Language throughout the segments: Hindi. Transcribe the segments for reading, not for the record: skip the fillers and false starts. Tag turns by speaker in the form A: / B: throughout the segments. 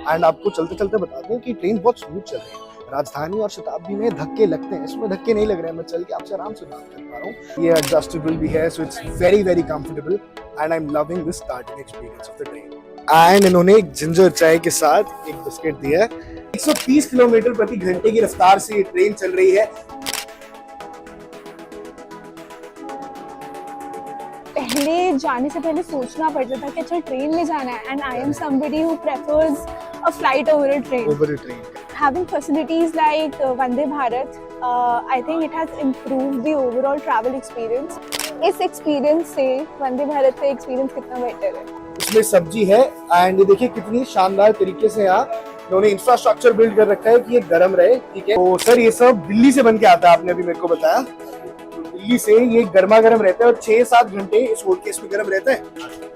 A: एंड आपको चलते चलते बता दूं कि ट्रेन बहुत स्मूथ चल रही है। राजधानी और शताब्दी में धक्के लगते हैं, इसमें धक्के नहीं लग रहे हैं। मैं चल के आपसे आराम से बात कर पा रहा हूँ। ये एडजस्टेबल भी है, so it's very very comfortable and I am loving this starting experience of the train. And इन्होंने एक जिंजर चाय के साथ एक बिस्किट दिया है। 130 किलोमीटर प्रति घंटे की रफ्तार से ये ट्रेन चल रही है।
B: पहले जाने से पहले सोचना पड़ता था कि अच्छा ट्रेन में जाना है, and I am somebody who prefers a flight over a train. Having facilities like Vande Bharat, I think it has improved the overall travel experience. इस experience से वंदे भारत का experience कितना better है?
A: इसमें सब्जी है एंड ये देखिए कितनी शानदार तरीके से यहाँ उन्होंने इंफ्रास्ट्रक्चर बिल्ड कर रखा है कि ये गर्म रहे। ठीक है, तो सर ये सब दिल्ली से बन के आता है, आपने अभी मेरे को बताया। तो दिल्ली से ये गर्मा गर्म रहता है और 6-7 घंटे इस होल्ड केस में गर्म रहता है।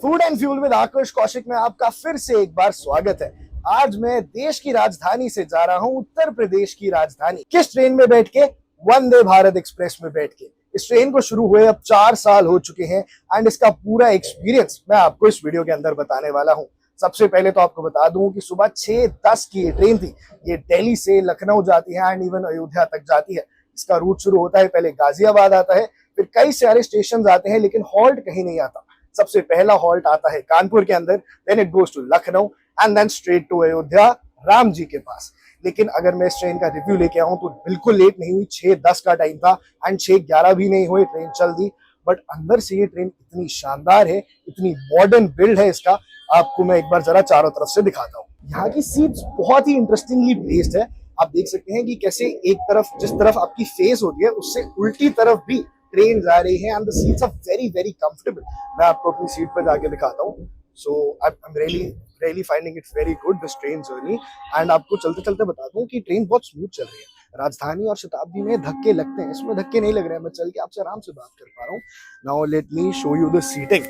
A: फूड एंड फ्यूल विद आकाश कौशिक में आपका फिर से एक बार स्वागत है। आज मैं देश की राजधानी से जा रहा हूं उत्तर प्रदेश की राजधानी। किस ट्रेन में बैठ के? वंदे भारत एक्सप्रेस में बैठ के। इस ट्रेन को शुरू हुए अब 4 साल हो चुके हैं एंड इसका पूरा एक्सपीरियंस मैं आपको इस वीडियो के अंदर बताने वाला हूं। सबसे पहले तो आपको बता दूं कि सुबह 6:10 की ये ट्रेन थी। ये दिल्ली से लखनऊ जाती है एंड इवन अयोध्या तक जाती है। इसका रूट शुरू होता है, पहले गाजियाबाद आता है, फिर कई सारे स्टेशन आते हैं, लेकिन हॉल्ट कहीं नहीं आता। सबसे पहला हॉल्ट आता है कानपुर के अंदर, then it goes to Lucknow and then straight to Ayodhya Ram ji के पास। लेकिन अगर मैं इस ट्रेन का रिव्यू लेके आऊं तो बिल्कुल लेट नहीं हुई। 6:10 का टाइम था एंड 6:11 भी नहीं हुए, ट्रेन चल दी। बट अंदर से ये ट्रेन इतनी शानदार है, इतनी मॉडर्न बिल्ड है इसका, आपको मैं एक बार जरा चारों तरफ से दिखाता हूँ। यहाँ की सीट्स बहुत ही इंटरेस्टिंगली प्लेस्ड है। आप देख सकते हैं कि कैसे एक तरफ जिस तरफ आपकी फेस होती है उससे उल्टी तरफ भी ट्रेन जा रही है and the seats are very very comfortable. मैं आपको अपनी सीट पर जाके दिखाता हूँ। So I am really finding it very good this train journey. And आपको चलते चलते बता दूं कि ट्रेन बहुत स्मूथ चल रही है। राजधानी और शताब्दी में धक्के लगते हैं, इसमें धक्के नहीं लग रहे हैं। मैं चल के आपसे आराम से बात कर पा रहा हूँ। Now let me show you the seating.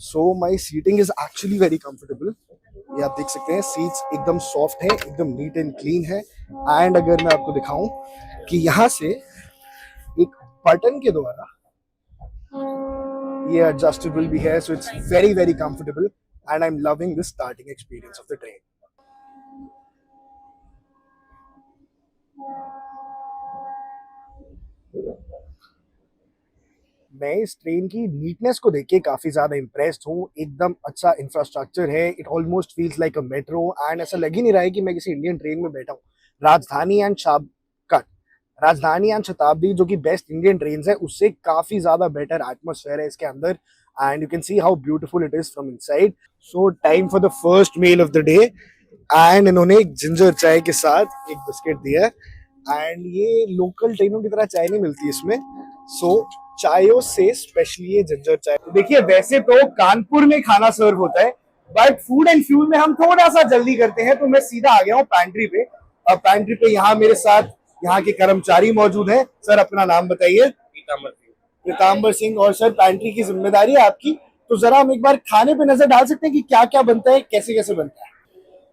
A: So my seating is actually very comfortable. ये आप देख सकते हैं, सीट्स एकदम सॉफ्ट है, एकदम नीट एंड क्लीन है। एंड अगर मैं आपको दिखाऊं कि यहाँ से एक बटन के द्वारा ये एडजस्टेबल भी है, so it's very very comfortable and I am loving this starting experience of the train. मैं इस ट्रेन की नीटनेस को देख के काफी ज्यादा इम्प्रेस्ड हूँ। एकदम अच्छा इंफ्रास्ट्रक्चर है, it almost feels like a metro and ऐसा लग ही नहीं रहा है कि मैं किसी इंडियन ट्रेन में बैठा हूँ। राजधानी एंड शताब्दी जो कि बेस्ट इंडियन ट्रेन है, उससे काफी ज्यादा बेटर एटमॉस्फेयर है इसके अंदर and you can see how beautiful it is from inside. So time for the first meal of the day and इन्होंने एक जिंजर चाय के साथ एक बिस्किट दिया है एंड ये लोकल ट्रेनों की तरह चाय नहीं मिलती इसमें। सो चायों से स्पेशली ये जिंजर चाय। देखिए वैसे तो कानपुर में खाना सर्व होता है, बट फूड एंड फ्यूल में हम थोड़ा सा जल्दी करते हैं, तो मैं सीधा आ गया हूँ पैंट्री पे। अब पैंट्री पे यहाँ मेरे साथ यहाँ के कर्मचारी मौजूद हैं। सर अपना नाम बताइए। पीताम्बर सिंह। और सर पैंट्री की जिम्मेदारी है आपकी, तो जरा हम एक बार खाने पे नजर डाल सकते हैं कि क्या क्या बनता है, कैसे कैसे बनता है।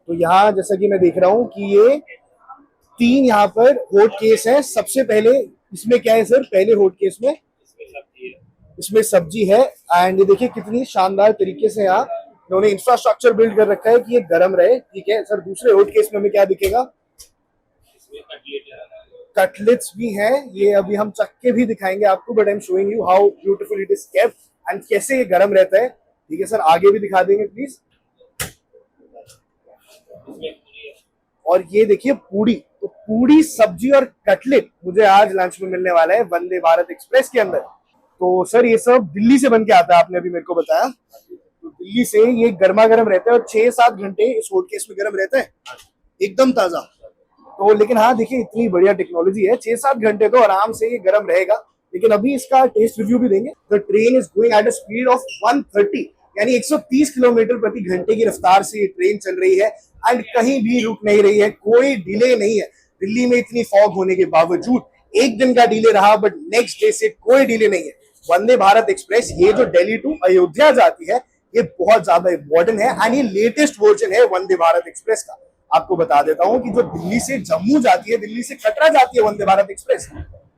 A: तो यहाँ जैसा कि मैं देख रहा हूँ कि ये 3 यहाँ पर होट केस है। सबसे पहले इसमें क्या है सर? पहले होट केस में इसमें सब्जी है एंड ये देखिए कितनी शानदार तरीके से यहाँ उन्होंने इंफ्रास्ट्रक्चर बिल्ड कर रखा है कि ये गर्म रहे। ठीक है सर, दूसरे होट केस में हमें क्या दिखेगा? कटलेट्स भी हैं, ये अभी हम चख के भी दिखाएंगे आपको, but I am showing you how beautiful it is kept and कैसे ये गर्म रहता है। ठीक है सर, आगे भी दिखा देंगे प्लीज। और ये देखिए पूड़ी, तो पूड़ी सब्जी और कटलेट मुझे आज लंच में मिलने वाला है वंदे भारत एक्सप्रेस के अंदर। तो सर ये सब दिल्ली से बन के आता है, आपने अभी मेरे को बताया। तो दिल्ली से ये गर्मा गर्म रहता है और 6-7 घंटे इस होट केस में गर्म रहता है, एकदम ताजा। तो लेकिन हाँ देखिए इतनी बढ़िया टेक्नोलॉजी है, 6-7 घंटे तो आराम से ये गर्म रहेगा। लेकिन अभी इसका टेस्ट रिव्यू भी देंगे। The train is going at a speed of 130 यानी 130 किलोमीटर प्रति घंटे की रफ्तार से ये ट्रेन चल रही है एंड कहीं भी रुक नहीं रही है, कोई डिले नहीं है। दिल्ली में इतनी फॉग होने के बावजूद एक दिन का डिले रहा, बट नेक्स्ट डे से कोई डिले नहीं है। वंदे भारत एक्सप्रेस ये जो दिल्ली टू अयोध्या जाती है, ये बहुत ज्यादा मॉडर्न है एंड ये लेटेस्ट वर्जन है वंदे भारत एक्सप्रेस का। आपको बता देता हूं कि जो दिल्ली से जम्मू जाती है, दिल्ली से कटरा जाती है वंदे भारत एक्सप्रेस,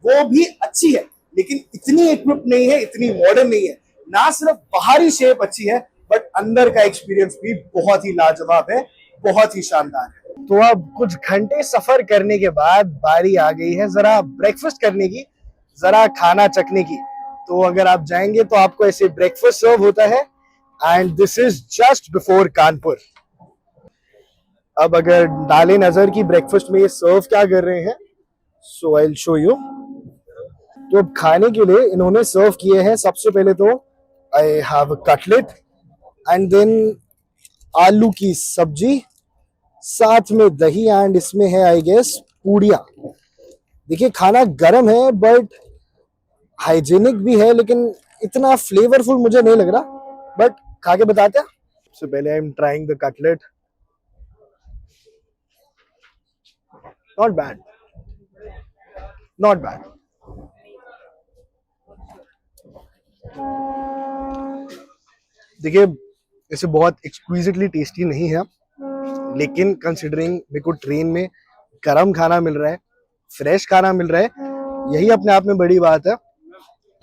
A: वो भी अच्छी है, लेकिन इतनी इक्विप नहीं है, इतनी मॉडर्न नहीं है। ना सिर्फ बाहरी शेप अच्छी है, बट अंदर का एक्सपीरियंस भी बहुत ही लाजवाब है, बहुत ही शानदार है। तो अब कुछ घंटे सफर करने के बाद बारी आ गई है जरा ब्रेकफास्ट करने की, जरा खाना चखने की। तो अगर आप जाएंगे तो आपको ऐसे ब्रेकफास्ट सर्व होता है, and this is just before Kanpur. अब अगर डाले नजर की ब्रेकफास्ट में ये सर्व क्या कर रहे हैं, सो आई विल शो यू। तो अब खाने के लिए इन्होंने सर्व किए हैं, सबसे पहले तो I have a cutlet and then आलू की सब्जी, साथ में दही, एंड इसमें है आई गेस पूड़ियाँ। देखिए खाना गर्म है बट हाइजीनिक भी है, लेकिन इतना फ्लेवरफुल मुझे नहीं लग रहा, बट खा के बताते हैं। सबसे पहले I am trying the cutlet. Not bad, not bad. देखिए इसे बहुत एक्सक्विजिटली टेस्टी नहीं है, लेकिन कंसिडरिंग मेरे को ट्रेन में गरम खाना मिल रहा है, फ्रेश खाना मिल रहा है, यही अपने आप में बड़ी बात है।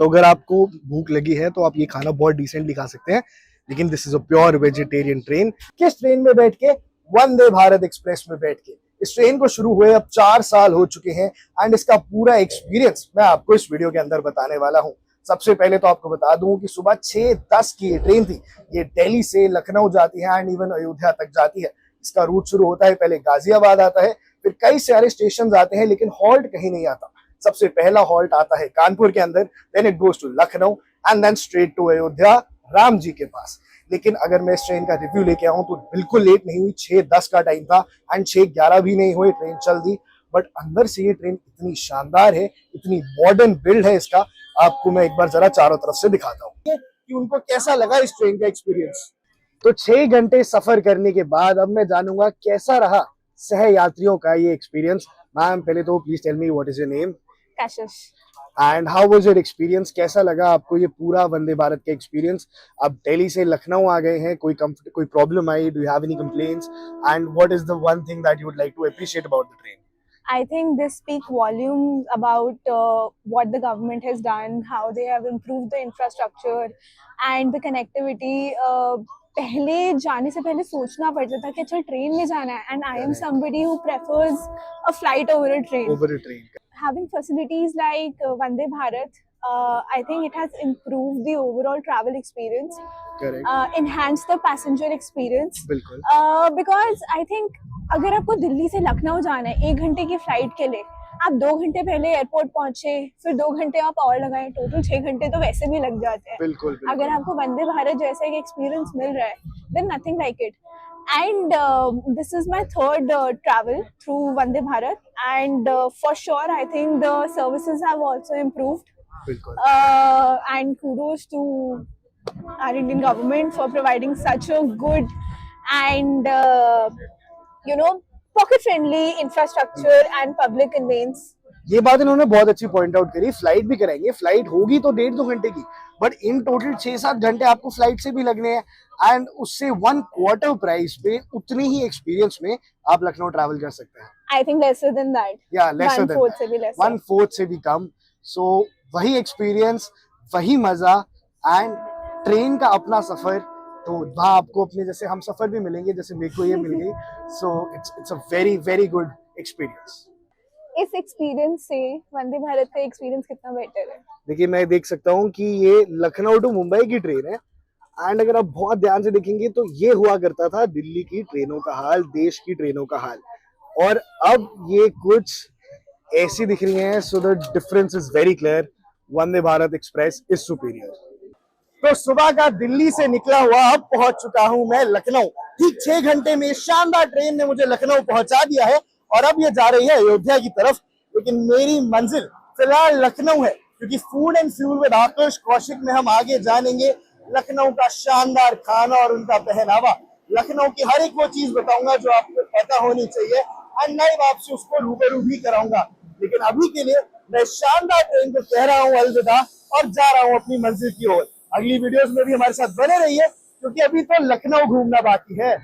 A: तो अगर आपको भूख लगी है तो आप ये खाना बहुत डिसेंटली खा सकते हैं, लेकिन this is a pure vegetarian train. किस ट्रेन में बैठ के? वंदे भारत एक्सप्रेस में बैठ के। इस ट्रेन को शुरू हुए अब 4 साल हो चुके हैं, एंड इसका पूरा एक्सपीरियंस मैं आपको इस वीडियो के अंदर बताने वाला हूं। सबसे पहले तो आपको बता दूं कि सुबह 6:10 की ये ट्रेन थी। ये दिल्ली से लखनऊ जाती है एंड इवन अयोध्या तक जाती है। इसका रूट शुरू होता है, पहले गाजियाबाद आता है, फिर कई सारे स्टेशन आते हैं, लेकिन हॉल्ट कहीं नहीं आता। सबसे पहला हॉल्ट आता है कानपुर के अंदर, then it goes to Lucknow and then straight to Ayodhya Ram ji के पास। लेकिन अगर मैं इस ट्रेन का रिव्यू लेके आऊं तो बिल्कुल लेट नहीं हुई, 6:10 का टाइम था एंड 6:11 भी नहीं हुए, ट्रेन चल दी। बट अंदर से ये ट्रेन इतनी शानदार है, इतनी मॉडर्न बिल्ड है इसका, आपको मैं एक बार जरा चारों तरफ से दिखाता हूँ कि उनको कैसा लगा इस ट्रेन का एक्सपीरियंस। तो 6 घंटे सफर करने के बाद अब मैं जानूंगा कैसा रहा सह यात्रियों का ये एक्सपीरियंस। मैम पहले तो please tell me what is your name
B: Kashish.
A: And how was your experience? कैसा लगा आपको ये पूरा वंदे भारत का एक्सपीरियंस? आप दिल्ली से लखनऊ आ गए हैं, कोई प्रॉब्लम आई? Do you have any complaints? And what is the one thing that you would like to appreciate about the train?
B: I think this speak volumes about what the government has done, how they have improved the infrastructure and the connectivity. पहले जाने से पहले सोचना पड़ता था कि अच्छा ट्रेन में जाना है, and I am somebody who prefers a flight over a train.
A: Over a train.
B: Having facilities like Vande Bharat, I think it has improved the overall travel experience.
A: Correct.
B: Enhanced the passenger experience.
A: बिल्कुल।
B: Because I think अगर आपको दिल्ली से लखनऊ जाना है 1 घंटे की फ्लाइट के लिए, आप 2 घंटे पहले एयरपोर्ट पहुंचे, फिर 2 घंटे आप और लगाए, टोटल 6 घंटे तो वैसे भी लग जाते हैं।
A: बिल्कुल।
B: अगर आपको वंदे भारत जैसा एक एक्सपीरियंस मिल रहा है, then nothing like it. And this is my third travel through Vande Bharat, and for sure I think the services have also improved. And kudos to our Indian government for providing such a good and pocket-friendly infrastructure and public conveyance.
A: ये बात इन्होंने बहुत अच्छी पॉइंट आउट करी। फ्लाइट भी कराएंगे, फ्लाइट होगी तो 1.5-2 घंटे की, बट इन टोटल 6-7 घंटे आपको फ्लाइट से भी लगने हैं, एंड उससे 1/4 प्राइस पे उतनी ही एक्सपीरियंस में आप लखनऊ ट्रैवल कर सकते हैं।
B: I think lesser than that.
A: Yeah, lesser than
B: 1/4 से भी lesser.
A: 1/4 से भी कम। सो वही एक्सपीरियंस, वही मजा, एंड ट्रेन का अपना सफर। तो वहाँ आपको अपने जैसे हम सफर भी मिलेंगे, जैसे मेरे को ये मिल गई। So it's a very very good experience.
B: इस एक्सपीरियंस से वंदे भारत का एक्सपीरियंस कितना बेटर है?
A: देखिए मैं देख सकता हूँ कि ये लखनऊ टू मुंबई की ट्रेन है, एंड अगर आप बहुत ध्यान से देखेंगे तो ये हुआ करता था दिल्ली की ट्रेनों का हाल, देश की ट्रेनों का हाल, और अब ये कुछ ऐसी दिख रही हैं। So the difference is very clear. Vande Bharat express is superior. तो सुबह का दिल्ली से निकला हुआ अब पहुंच चुका हूं मैं लखनऊ। ठीक 6 घंटे में शानदार ट्रेन ने मुझे लखनऊ पहुंचा दिया है, और अब ये जा रही है अयोध्या की तरफ। लेकिन मेरी मंजिल फिलहाल लखनऊ है, क्योंकि फूड एंड फ्यूल विद आकाश कौशिक में हम आगे जानेंगे लखनऊ का शानदार खाना और उनका पहनावा। लखनऊ की हर एक वो चीज बताऊंगा जो आपको पता होनी चाहिए, एंड लाइव आपसे उसको रूबरू भी कराऊंगा। लेकिन अभी के लिए मैं शानदार ट्रेन को कह रहा हूँ अलविदा और जा रहा हूँ अपनी मंजिल की ओर। अगली वीडियोस में भी हमारे साथ बने रहिए, क्योंकि अभी तो लखनऊ घूमना बाकी है।